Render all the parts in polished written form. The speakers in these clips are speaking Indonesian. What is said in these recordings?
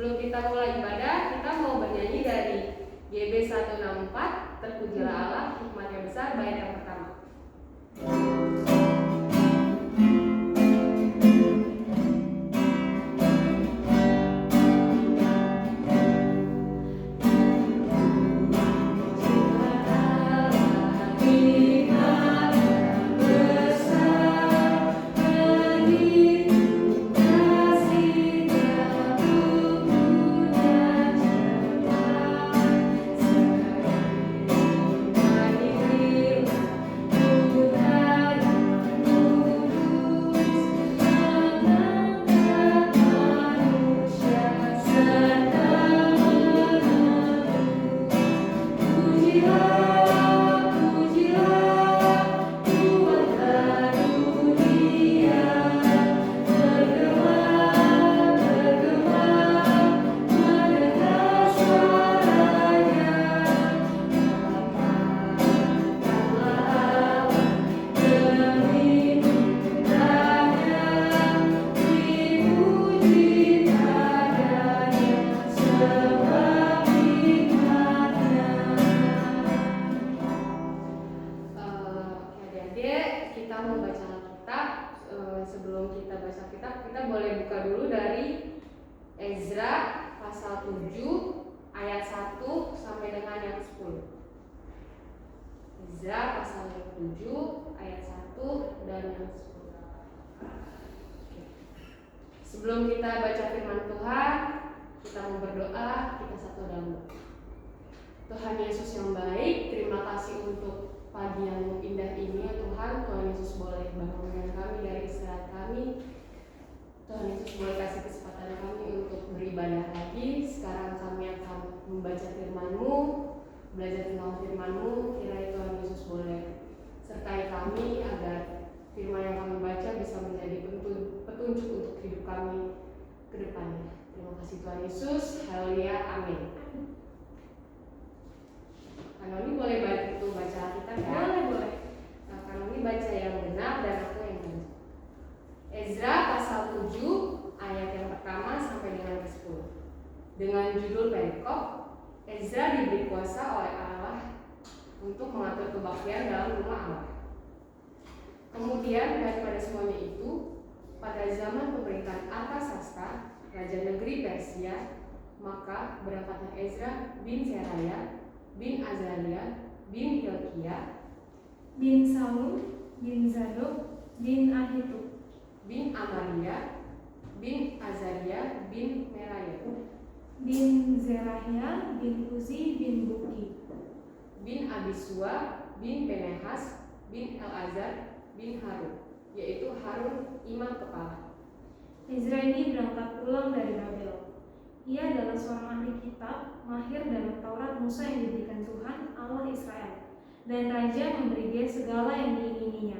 Sebelum kita mulai ibadah, kita mau bernyanyi dari GB 164, Terpujilah Allah, hikmatnya besar, bait yang pertama. Sebelum kita baca kitab, kita boleh buka dulu dari Ezra pasal 7 ayat 1 sampai dengan yang 10. Ezra pasal 7 ayat 1 dan yang 10. Sebelum kita baca firman Tuhan, kita mau berdoa, kita satu dalam doa. Tuhan Yesus yang baik, terima kasih untuk pagi yang indah ini ya Tuhan. Tuhan Yesus boleh bangunkan kami dari istirahat kami. Tuhan Yesus boleh kasih kesempatan kami untuk beribadah lagi. Sekarang kami akan membaca firman-Mu, belajar tentang firman-Mu. Kiranya Tuhan Yesus boleh sertai kami agar firman yang kami baca bisa menjadi petunjuk untuk hidup kami ke depannya. Terima kasih Tuhan Yesus. Haleluya. Amin. Kanoni boleh baca kita kan? Boleh. Nah, Kanoni baca yang benar dan aku yang baca. Ezra pasal 7 ayat yang pertama sampai dengan ke-10. Dengan judul perikop, Ezra diberi kuasa oleh Allah untuk mengatur kebaktian dalam rumah Allah. Kemudian daripada semuanya itu, pada zaman pemerintahan Artasasta, raja negeri Persia, maka berangkatlah Ezra bin Seraya bin Azaria bin Hilkiah bin Salum bin Zadok bin Ahitub bin Amaria bin Azaria bin Meraya bin Zerahia bin Uzi bin Buki bin Abisua bin Penehas bin Elazar bin Harun, yaitu Harun imam kepala. Ezra ini berangkat pulang dari Babel. Ia adalah seorang ahli kitab, mahir dalam Taurat Musa yang diberikan Tuhan Allah Israel, dan raja memberi dia segala yang diingininya.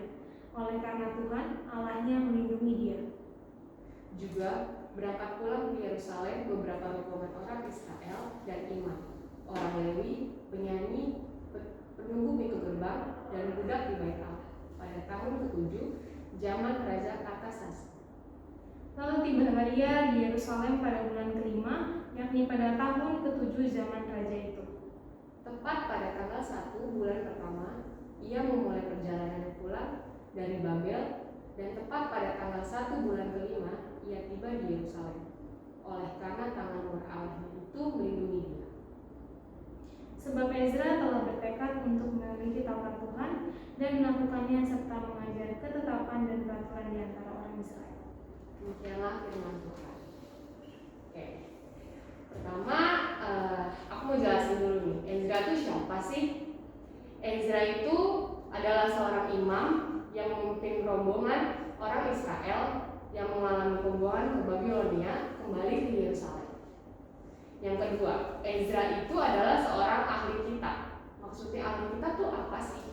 Oleh karena Tuhan Allahnya melindungi dia. Juga berangkat pulang ke Yerusalem beberapa rombongan orang Israel dan imam, orang Lewi, penyanyi, penunggu pintu gerbang, dan budak di bait Allah pada tahun ke-7 zaman Raja Artasasta. Lalu tibalah ia di Yerusalem pada bulan ke-5, yakni pada tahun ke-7 zaman raja itu. Tepat pada tanggal 1 bulan pertama, ia memulai perjalanan pulang dari Babel, dan tepat pada tanggal 1 bulan ke-5, ia tiba di Yerusalem. Oleh karena tangan Nur Allah itu melindungi dia. Sebab Ezra telah bertekad untuk meneliti Taurat Tuhan dan melakukannya serta mengajar ketetapan dan peraturan di antara orang Israel. Demikianlah firman Tuhan. Oke. Pertama, aku mau jelasin dulu nih. Ezra itu siapa sih? Ezra itu adalah seorang imam yang memimpin rombongan orang Israel yang mengalami pembuangan ke Babilonia kembali ke Yerusalem. Yang kedua, Ezra itu adalah seorang ahli kitab. Maksudnya ahli kitab itu apa sih?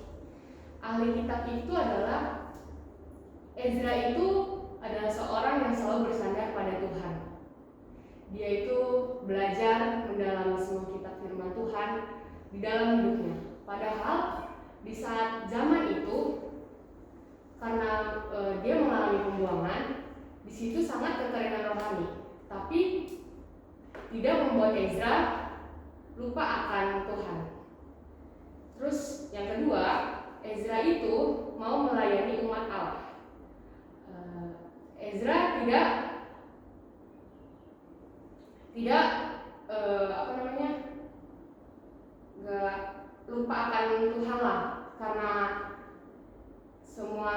Ahli kitab itu adalah Ezra itu adalah seorang yang selalu bersandar pada Tuhan. Dia itu belajar mendalami semua kitab firman Tuhan di dalam hidupnya. Padahal di saat zaman itu, karena dia mengalami pembuangan, di situ sangat kekeringan rohani. Tapi tidak membuat Ezra lupa akan Tuhan. Terus yang kedua, Ezra itu mau melayani umat Allah. Ezra tidak nggak lupa akan Tuhan lah, karena semua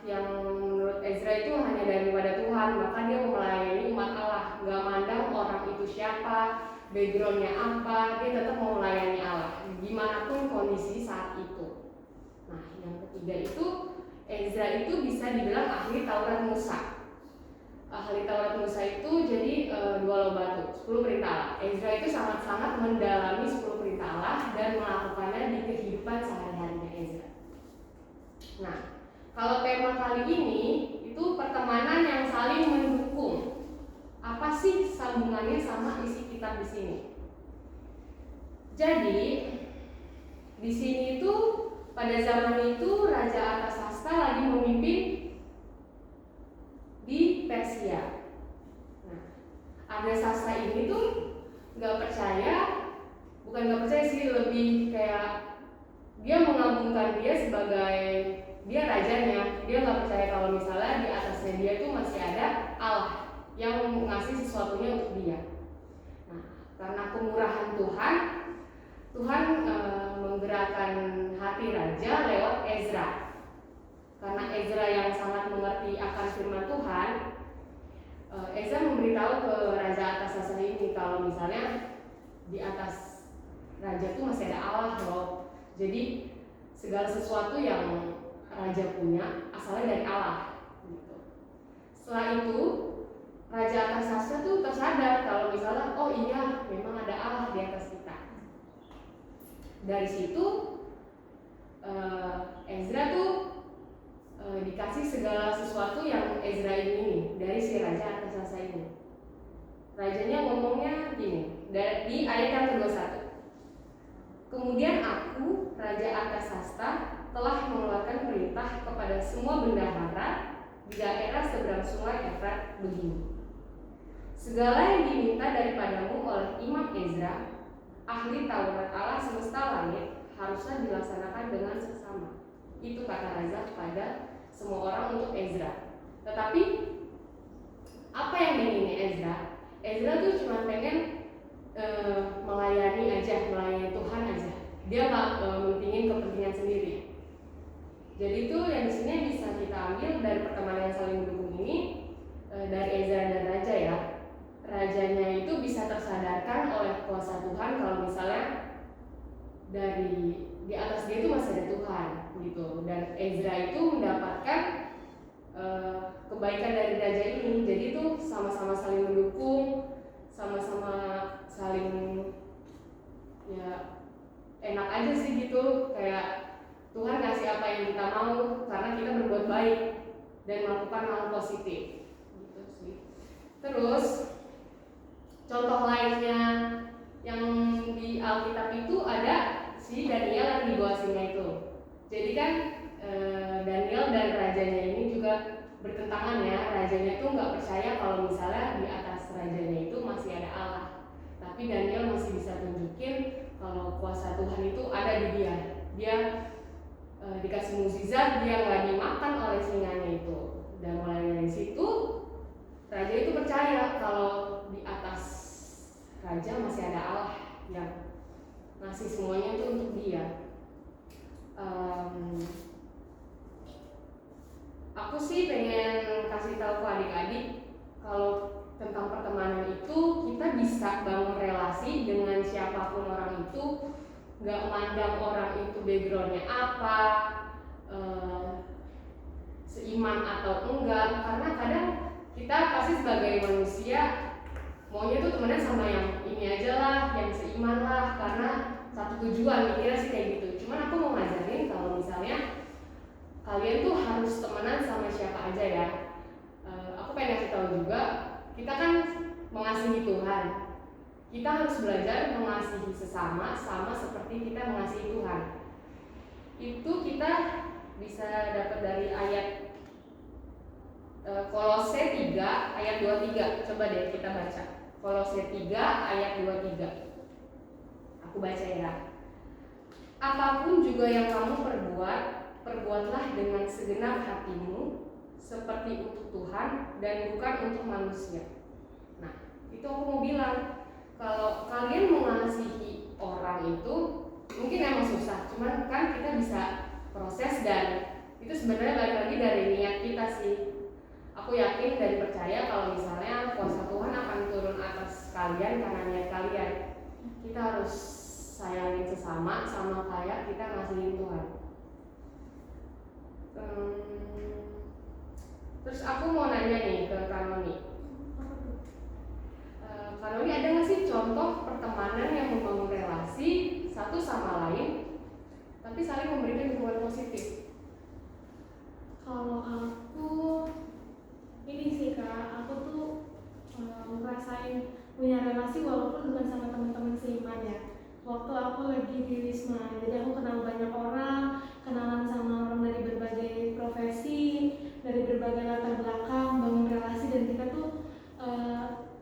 yang menurut Ezra itu hanya daripada Tuhan, maka dia melayani umat Allah, nggak mandang orang itu siapa, backgroundnya apa, dia tetap mau melayani Allah gimana pun kondisi saat itu. Nah, yang ketiga itu Ezra itu bisa dibilang ahli Taurat Musa. Ahli Taurat Musa itu jadi dua loh batu, 10 perintah Allah. Ezra itu sangat-sangat mendalami 10 perintah Allah dan melakukannya di kehidupan sehari-harinya Ezra. Nah, kalau tema kali ini itu pertemanan yang saling mendukung. Apa sih sambungannya sama isi kitab di sini? Jadi di sini itu pada zaman itu Raja Artasasta lagi memimpin di Persia. Nah, Artasasta ini tuh bukan nggak percaya sih, lebih kayak dia mengagungkan dia sebagai dia rajanya. Dia nggak percaya kalau misalnya di atasnya dia tuh masih ada Allah yang ngasih sesuatunya untuk dia. Nah, karena kemurahan Tuhan menggerakkan hati raja lewat Ezra. Karena Ezra yang sangat mengerti akan firman Tuhan, Ezra memberitahu ke Raja Artasasta ini kalau misalnya di atas raja itu masih ada Allah loh. Jadi segala sesuatu yang raja punya asalnya dari Allah. Gitu. Setelah itu Raja Artasasta tuh tersadar kalau misalnya oh iya memang ada Allah di atas kita. Dari situ Ezra tuh dikasih segala sesuatu yang Ezra ini dari si Raja Artasasta ini. Rajanya ngomongnya gini di ayat yang ke-21. Kemudian aku, Raja Artasasta, telah mengeluarkan perintah kepada semua bendahara di daerah seberang sungai Efrat begini. Segala yang diminta daripadamu oleh Imam Ezra, ahli Taurat Allah semesta langit, haruslah dilaksanakan dengan seksama. Itu kata raja kepada semua orang untuk Ezra. Tetapi apa yang diingini Ezra? Ezra tuh cuma pengen melayani Tuhan aja. Dia nggak mentingin kepentingan sendiri. Jadi itu yang di sini bisa kita ambil dari pertemanan yang saling mendukung ini, dari Ezra dan raja ya. Rajanya itu bisa tersadarkan oleh kuasa Tuhan kalau misalnya di atas dia itu masih ada Tuhan gitu. Dan Ezra itu mendapatkan kebaikan dari raja ini. Jadi itu sama-sama saling mendukung, sama-sama saling ya enak aja sih gitu, kayak Tuhan kasih apa yang kita mau karena kita berbuat baik dan melakukan hal positif gitu sih. Terus contoh lainnya yang di Alkitab itu ada si Daniel yang di bawah singa itu. Jadi kan Daniel dan rajanya ini juga bertentangan ya. Rajanya itu nggak percaya kalau misalnya di atas rajanya itu masih ada Allah. Tapi Daniel masih bisa tunjukin kalau kuasa Tuhan itu ada di dia. Dia dikasih mukjizat, dia nggak dimakan oleh singanya itu. Dan mulai dari situ raja itu percaya kalau di atas raja masih ada Allah yang ngasih semuanya itu untuk dia. Aku sih pengen kasih tahu ke adik-adik kalau tentang pertemanan itu kita bisa bangun relasi dengan siapapun orang itu, nggak mandang orang itu backgroundnya apa, seiman atau enggak, karena kadang kita pasti sebagai manusia maunya tuh temenan sama yang ini aja lah, yang seiman lah, karena satu tujuan, mikirnya sih kayak gitu. Cuman aku mau ngajarin kalau misalnya kalian tuh harus temenan sama siapa aja ya. Aku pengen kasih tahu juga, kita kan mengasihi Tuhan. Kita harus belajar mengasihi sesama sama seperti kita mengasihi Tuhan. Itu kita bisa dapat dari ayat Kolose 3 ayat 23. Coba deh kita baca. Kolose 3 ayat 23. Aku baca ya. Apapun juga yang kamu perbuat, perbuatlah dengan segenap hatimu, seperti untuk Tuhan dan bukan untuk manusia. Nah, itu aku mau bilang, kalau kalian mengasihi orang itu mungkin emang susah, cuman kan kita bisa proses, dan itu sebenarnya balik lagi dari niat kita sih. Aku yakin dan percaya kalau misalnya kuasa Tuhan akan turun atas kalian karena niat kalian. Kita harus sayangin sesama sama kayak kita ngasihin Tuhan. Terus aku mau nanya nih ke Kanoni. Kanoni, ada nggak sih contoh pertemanan yang membangun relasi satu sama lain tapi saling memberikan dukungan positif? Kalau aku ini sih Kak, aku tuh ngerasain punya relasi walaupun bukan sama teman-teman seiman ya. Waktu aku lagi di Wisma, jadi aku kenal banyak orang, kenalan sama orang dari berbagai profesi, dari berbagai latar belakang, bangun relasi, dan kita tuh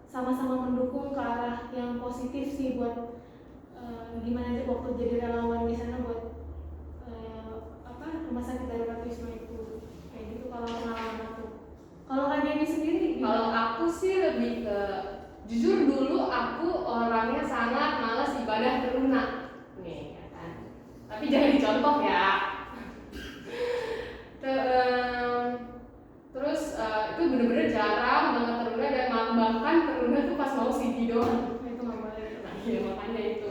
sama-sama mendukung ke arah yang positif sih buat gimana aja waktu jadi relawan di sana buat rumah sakit darurat Wisma itu. Kayak gitu kalau pengalaman aku. Kalau Kak Denny sendiri? Kalau aku sih lebih ke, jujur dulu aku orangnya sangat malas ibadah teruna nih ya kan, tapi jangan dicontoh ya. Terus itu bener-bener jarang banget teruna, dan bahkan teruna tuh pas mau CD doang. Itu nggak boleh. Iya, makanya itu.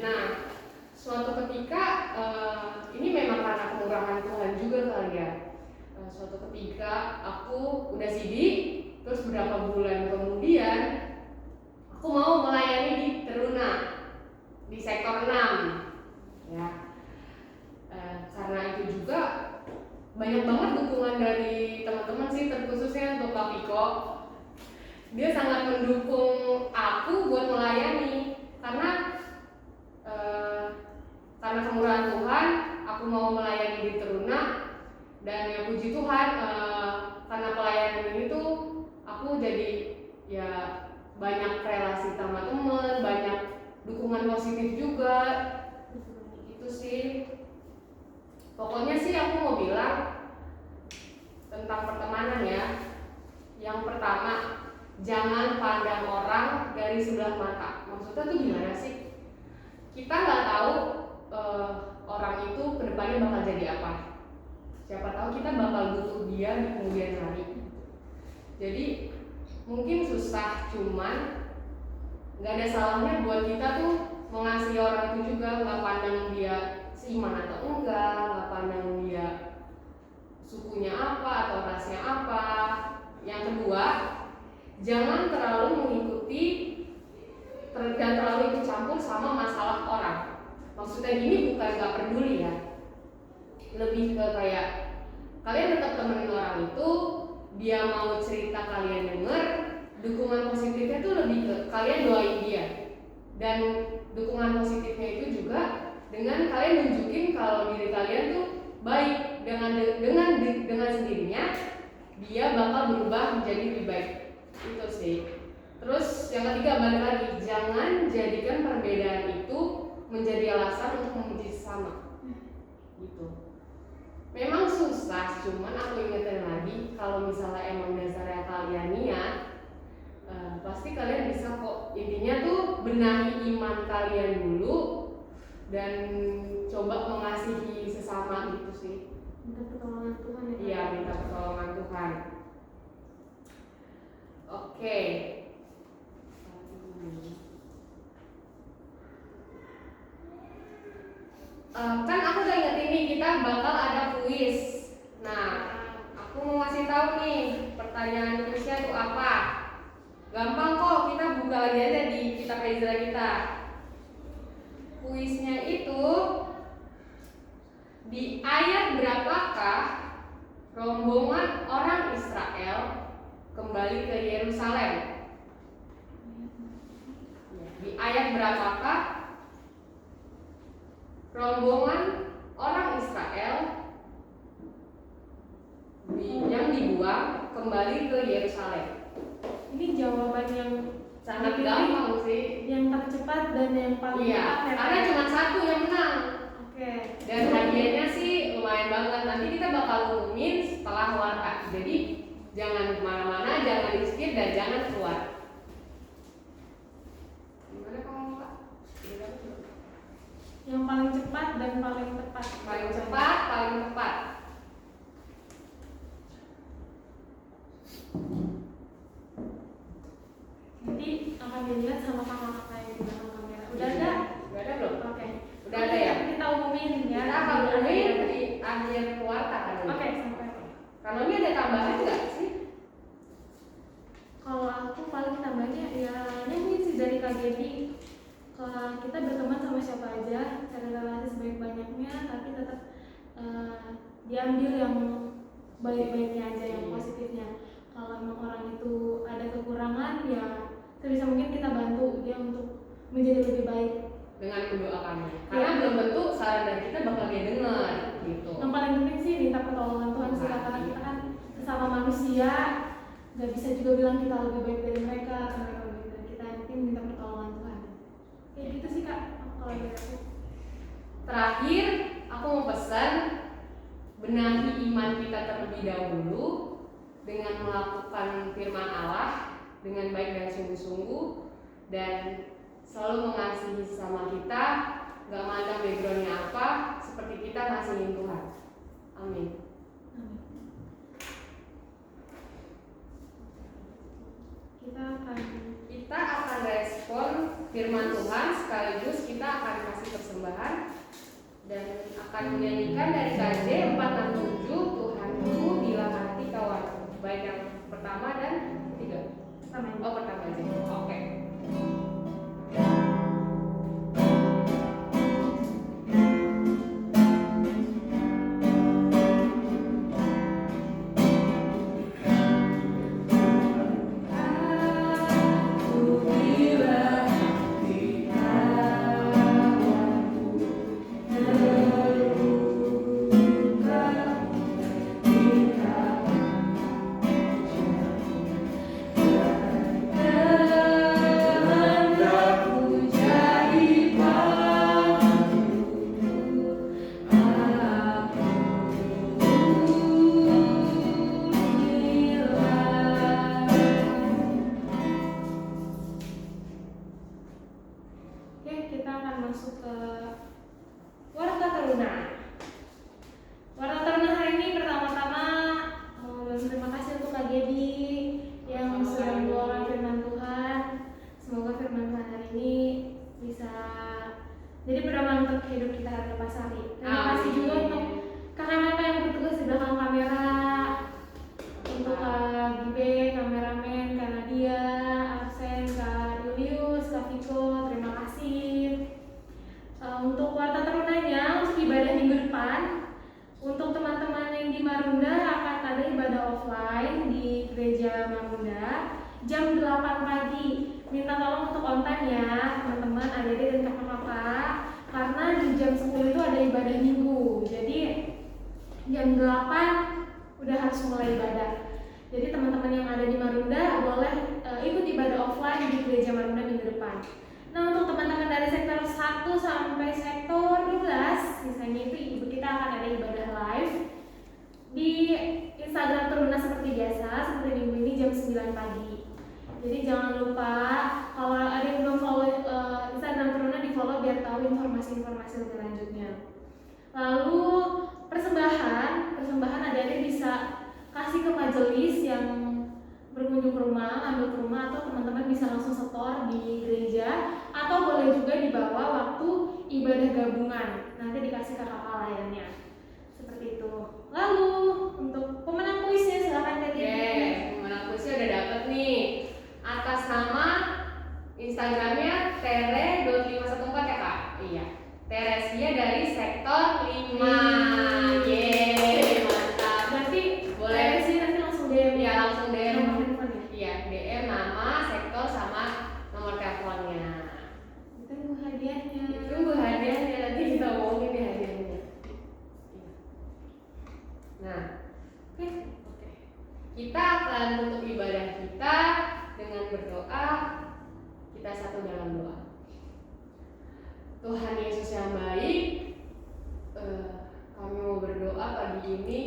Nah, suatu ketika ini memang karena kemurahan Tuhan juga kali ya. Suatu ketika aku udah CD, terus beberapa bulan kemudian aku mau melayani di Teruna di sektor 6 ya. Karena itu juga banyak banget dukungan dari teman-teman sih, terkhususnya untuk Pak Piko. Dia sangat mendukung aku buat melayani karena kemurahan Tuhan aku mau melayani di Teruna. Dan ya puji Tuhan, karena pelayanan ini tuh aku jadi ya banyak relasi sama temen, banyak dukungan positif juga. Itu sih. Pokoknya sih aku mau bilang tentang pertemanan ya. Yang pertama, jangan pandang orang dari sebelah mata. Maksudnya tuh gimana sih? Kita nggak tahu orang itu kedepannya bakal jadi apa. Siapa tahu kita bakal butuh dia di kemudian hari. Jadi mungkin susah, cuman nggak ada salahnya buat kita tuh mengasihi orang itu juga, nggak pandang dia seiman atau enggak, nggak pandang dia sukunya apa atau rasnya apa. Yang kedua, jangan terlalu mengikuti dan terlalu ikut campur sama masalah orang. Maksudnya gini, bukan nggak peduli ya, lebih ke kayak kalian tetap temenin orang itu, dia mau cerita kalian denger, dukungan positifnya tuh lebih ke kalian doain dia. Dan dukungan positifnya itu juga dengan kalian nunjukin kalau diri kalian tuh baik, dengan sendirinya dia bakal berubah menjadi lebih baik. Itu sih. Terus yang ketiga, balik lagi, jangan jadikan perbedaan itu menjadi alasan untuk memuji sesama. Gitu. Memang susah, cuman aku ingetin lagi, kalau misalnya emang dasarnya kalian niat, pasti kalian bisa kok. Intinya tuh benahi iman kalian dulu dan coba mengasihi sesama gitu sih. Minta pertolongan Tuhan ya. Iya, minta pertolongan Tuhan. Oke. Kan aku udah ingetin nih, kita bakal ada kuis. Nah, aku mau ngasih tahu nih pertanyaan kuisnya itu apa. Gampang kok, kita buka lagi aja di kitab Ezra kita. Kuisnya itu di ayat berapakah rombongan orang Israel kembali ke Yerusalem? Di ayat berapakah rombongan orang Israel yang dibuang kembali ke Yerusalem? Ini jawaban yang sangat gampang sih. Yang tercepat dan yang paling Iya, cepat ya. karena cuma satu yang menang. Oke. Dan hadiahnya sih lumayan banget. Nanti kita bakal umumin setelah warta. Jadi jangan kemana-mana, jangan di skip dan jangan keluar. Gimana kamu Kak? Yang paling cepat dan paling tepat. Paling cepat, paling tepat. Nanti akan dilihat sama kakak-kakak yang di belakang kamera. Udah ada? Udah ada belum? Oke. Udah ada ya? Kita umumin ya. Kita akan umumin di akhir warta kan ini. Oke, sampai. Kalau ini ada tambahan nggak sih? Kalau aku paling tambahnya ya mungkin sih dari KGB. Kita berteman sama siapa aja, cari relasi sebaik-banyaknya, tapi tetap diambil yang baik-baiknya aja, yang positifnya. Kalau emang orang itu ada kekurangan, ya sebisa mungkin kita bantu dia untuk menjadi lebih baik dengan mendoakannya. Karena belum tentu saran dari kita bakal dia dengar gitu. Yang paling penting sih minta pertolongan Tuhan sih, karena kita kan sesama manusia, nggak bisa juga bilang kita lebih baik dari mereka atau mereka lebih baik dari kita. Yang penting minta pertolongan Tuhan. Kayak gitu sih Kak, kalau dari aku. Terakhir, aku mau pesan benahi iman kita terlebih dahulu dengan melakukan firman Allah dengan baik dan sungguh-sungguh, dan selalu mengasihi sesama kita, gak mandang backgroundnya apa, seperti kita ngasihin Tuhan. Amin. Kita akan respon firman Tuhan, sekaligus kita akan kasih persembahan dan akan menyanyikan dari KJ 467 Tuhanku bila hati kawan. Baik yang pertama dan ketiga. Oh, pertama aja. Oke. Kita akan tutup ibadah kita dengan berdoa. Kita satu dalam doa. Tuhan Yesus yang baik, kami mau berdoa pagi ini.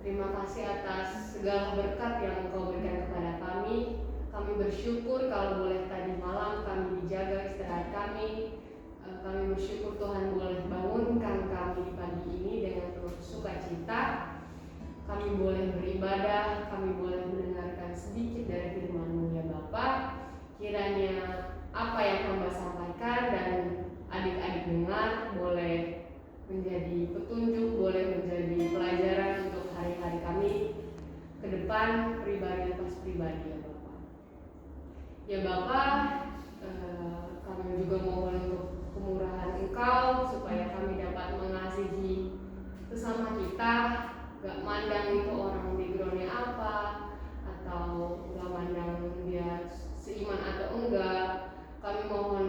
Terima kasih atas segala berkat yang Engkau berikan kepada kami. Kami bersyukur kalau boleh tadi malam kami dijaga istirahat kami. Kami bersyukur Tuhan boleh bangunkan kami di pagi ini dengan penuh sukacita. Kami boleh beribadah, kami boleh mendengarkan sedikit dari firman-Mu ya Bapa. Kiranya apa yang hamba sampaikan dan adik-adik dengar boleh menjadi petunjuk, boleh menjadi pelajaran untuk hari-hari kami ke depan, pribadi lepas pribadi ya Bapak. Ya Bapak, kami juga mohon untuk kemurahan Engkau supaya kami dapat mengasihi sesama kita, gak mandang itu orang backgroundnya apa, atau gak mandang dia seiman atau enggak. Kami mohon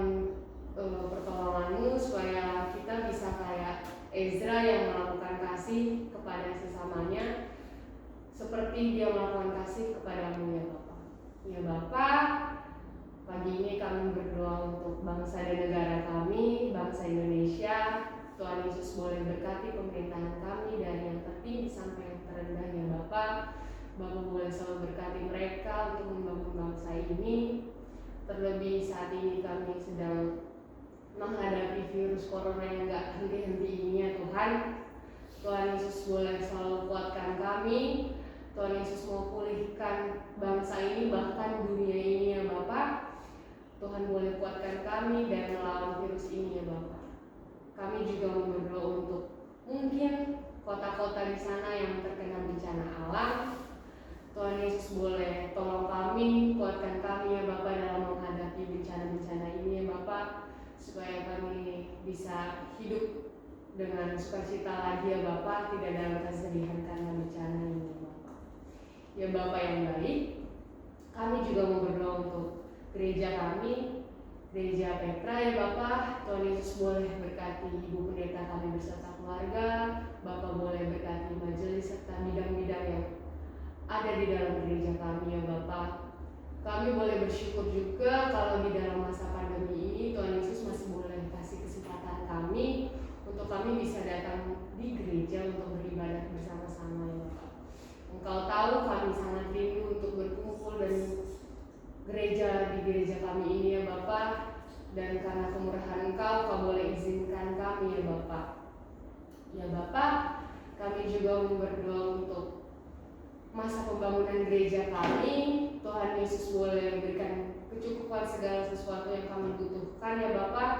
pertolongan-Mu supaya kita bisa kayak Ezra yang melakukan kasih kepada sesamanya seperti dia melakukan kasih kepadamu ya Bapak. Ya Bapak, pagi ini kami berdoa untuk bangsa dan negara kami, bangsa Indonesia. Tuhan Yesus boleh berkati pemerintahan kami dari yang tertinggi sampai yang terendah ya Bapak. Bapak boleh selalu berkati mereka untuk membangun bangsa ini. Terlebih saat ini kami sedang menghadapi virus corona yang gak henti-henti ini ya Tuhan. Tuhan Yesus boleh selalu kuatkan kami. Tuhan Yesus mau pulihkan bangsa ini, bahkan dunia ini ya Bapak. Tuhan boleh kuatkan kami dan melawan virus ini ya Bapak. Kami juga mau berdoa untuk mungkin kota-kota di sana yang terkena bencana alam. Tuhan Yesus boleh tolong kami, kuatkan kami ya Bapak dalam menghadapi bencana-bencana ini ya Bapak, supaya kami bisa hidup dengan sukacita lagi ya Bapak, tidak dalam kesedihan karena bencana ini ya Bapak. Ya Bapak yang baik, kami juga mau berdoa untuk gereja kami, Gereja Petra ya Bapak. Tuhan Yesus boleh berkati Ibu Pendeta kami beserta keluarga. Bapak boleh berkati majelis serta bidang-bidang yang ada di dalam gereja kami ya Bapak. Kami boleh bersyukur juga kalau di dalam masa pandemi ini Tuhan Yesus masih boleh kasih kesempatan kami untuk kami bisa datang di gereja untuk beribadah bersama-sama ya Bapak. Engkau tahu kami sangat rindu untuk berkumpul dan di gereja kami ini ya Bapak, dan karena kemurahan Engkau, Kau boleh izinkan kami ya Bapak. Ya Bapak, kami juga berdoa untuk masa pembangunan gereja kami. Tuhan Yesus boleh berikan kecukupan segala sesuatu yang kami butuhkan ya Bapak.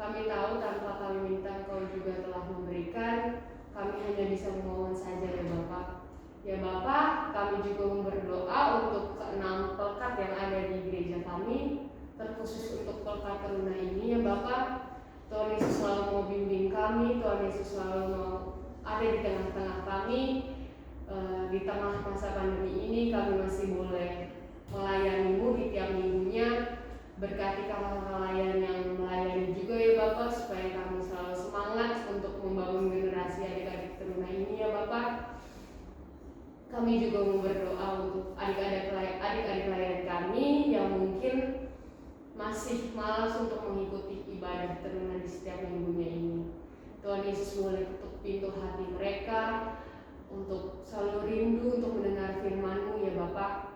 Kami tahu tanpa kami minta Kau juga telah memberikan. Kami hanya bisa memohon saja ya Bapak. Ya Bapak, kami juga berdoa untuk ke-6 pelkat yang ada di gereja kami, terkhusus untuk pelkat teruna ini ya Bapak. Tuhan Yesus selalu mau bimbing kami, Tuhan Yesus selalu mau ada di tengah-tengah kami. Di tengah masa pandemi ini kami masih boleh melayani-Mu di tiap minggunya. Berkati kakak-kakak yang melayani juga ya Bapak, supaya kami selalu semangat untuk membangun generasi adik-adik teruna ini ya Bapak. Kami juga mau berdoa untuk adik-adik layan kami yang mungkin masih malas untuk mengikuti ibadah teruna di setiap minggunya ini. Tuhan Yesus boleh ketuk pintu hati mereka untuk selalu rindu untuk mendengar firman-Mu ya Bapak.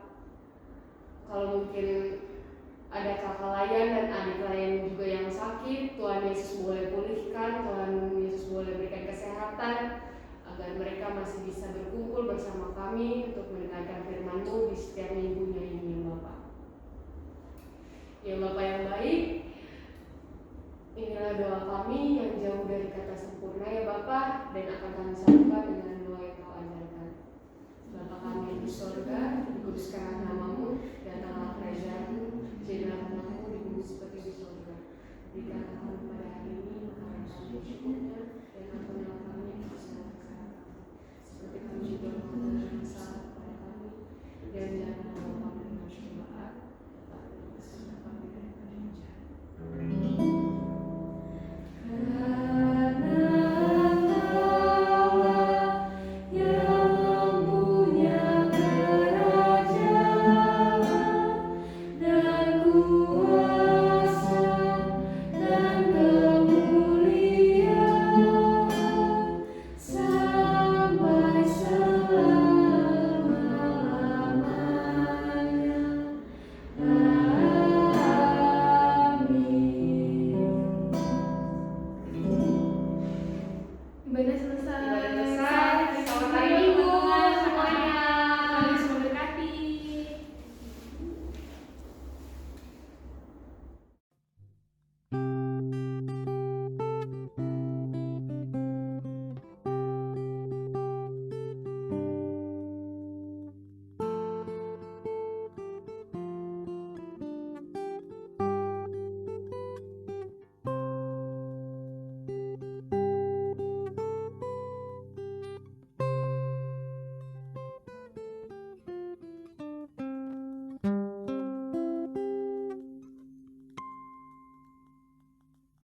Kalau mungkin ada kakak layan dan adik layan juga yang sakit, Tuhan Yesus boleh pulihkan, Tuhan Yesus boleh berikan kesehatan agar mereka masih bisa berkumpul bersama kami untuk mendengarkan firman-Mu di setiap minggunya ini ya Bapak. Ya Bapak yang baik, inilah doa kami yang jauh dari kata sempurna ya Bapak, dan akan kami satukan dengan doa yang Kau ajarkan. Bapa kami di surga,